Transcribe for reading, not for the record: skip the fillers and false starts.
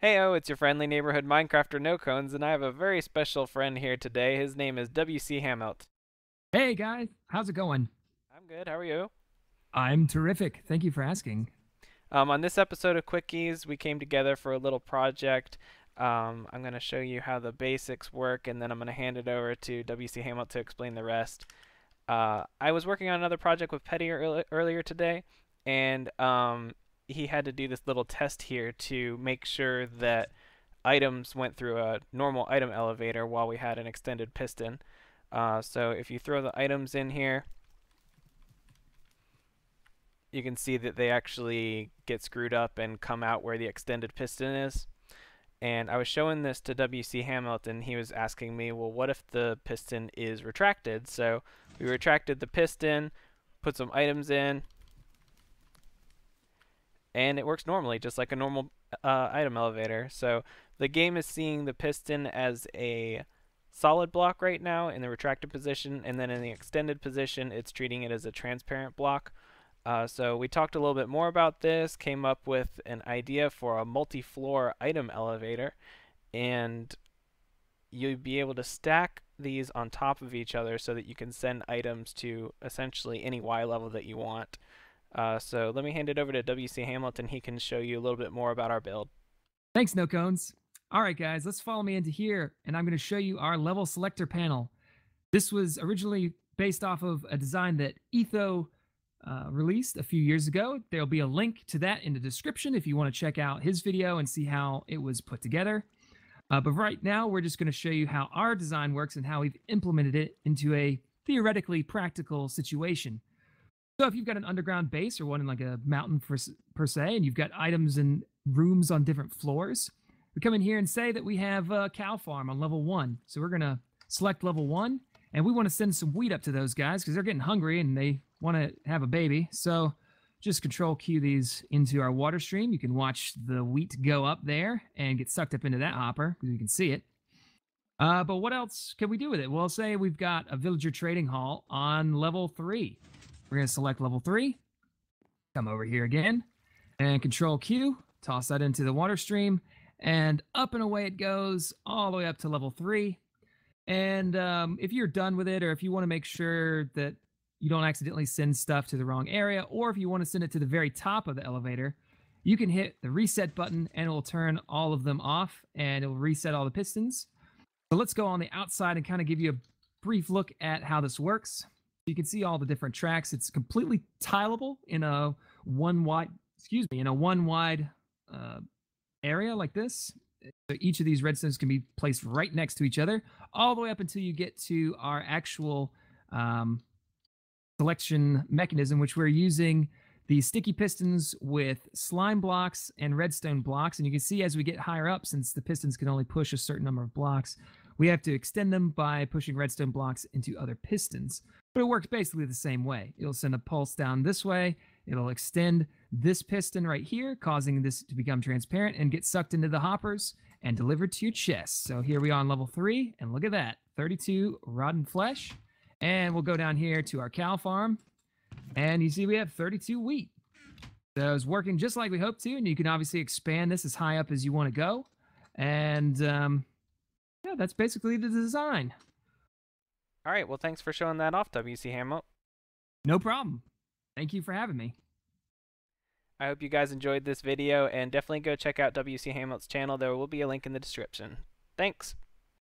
Heyo, it's your friendly neighborhood Minecrafter No Cones, and I have a very special friend here today. His name is WC Hamelt. Hey guys, how's it going? I'm good. How are you? I'm terrific. Thank you for asking. On this episode of Quickies, we came together for a little project. I'm going to show you how the basics work, and then I'm going to hand it over to WC Hamelt to explain the rest. I was working on another project with Petty earlier today, and he had to do this little test here to make sure that items went through a normal item elevator while we had an extended piston. So if you throw the items in here, you can see that they actually get screwed up and come out where the extended piston is. And I was showing this to WC Hamilton. He was asking me, well, what if the piston is retracted? So we retracted the piston, put some items in, and it works normally, just like a normal item elevator. So the game is seeing the piston as a solid block right now in the retracted position, and then in the extended position, it's treating it as a transparent block. So we talked a little bit more about this, came up with an idea for a multi-floor item elevator, and you'd be able to stack these on top of each other so that you can send items to essentially any Y level that you want. So let me hand it over to WC Hamilton. He can show you a little bit more about our build. Thanks, No Cones. All right, guys, let's follow me into here, and I'm going to show you our level selector panel. This was originally based off of a design that Etho released a few years ago. There'll be a link to that in the description if you want to check out his video and see how it was put together. But right now, we're just going to show you how our design works and how we've implemented it into a theoretically practical situation. So if you've got an underground base or one in like a mountain per se, and you've got items and rooms on different floors, we come in here and say that we have a cow farm on level 1. So we're going to select level 1, and we want to send some wheat up to those guys because they're getting hungry and they want to have a baby. So just Control Q these into our water stream. You can watch the wheat go up there and get sucked up into that hopper because you can see it. But what else can we do with it? Well, say we've got a villager trading hall on level 3. We're going to select level 3, come over here again, and Control Q, toss that into the water stream, and up and away it goes all the way up to level 3. And if you're done with it, or if you want to make sure that you don't accidentally send stuff to the wrong area, or if you want to send it to the very top of the elevator, you can hit the reset button and it will turn all of them off and it will reset all the pistons. So let's go on the outside and kind of give you a brief look at how this works. You can see all the different tracks. It's completely tileable in a one wide area like this. So each of these redstones can be placed right next to each other, all the way up until you get to our actual selection mechanism, which we're using the sticky pistons with slime blocks and redstone blocks. And you can see as we get higher up, since the pistons can only push a certain number of blocks, we have to extend them by pushing redstone blocks into other pistons. But it works basically the same way. It'll send a pulse down this way. It'll extend this piston right here, causing this to become transparent and get sucked into the hoppers and delivered to your chest. So here we are on level 3, and look at that, 32 rotten flesh. And we'll go down here to our cow farm, and you see we have 32 wheat. So it's working just like we hoped to, and you can obviously expand this as high up as you want to go. And yeah, that's basically the design. All right, well, thanks for showing that off, WC Hamelt. No problem. Thank you for having me. I hope you guys enjoyed this video, and definitely go check out WC Hamelt's channel. There will be a link in the description. Thanks!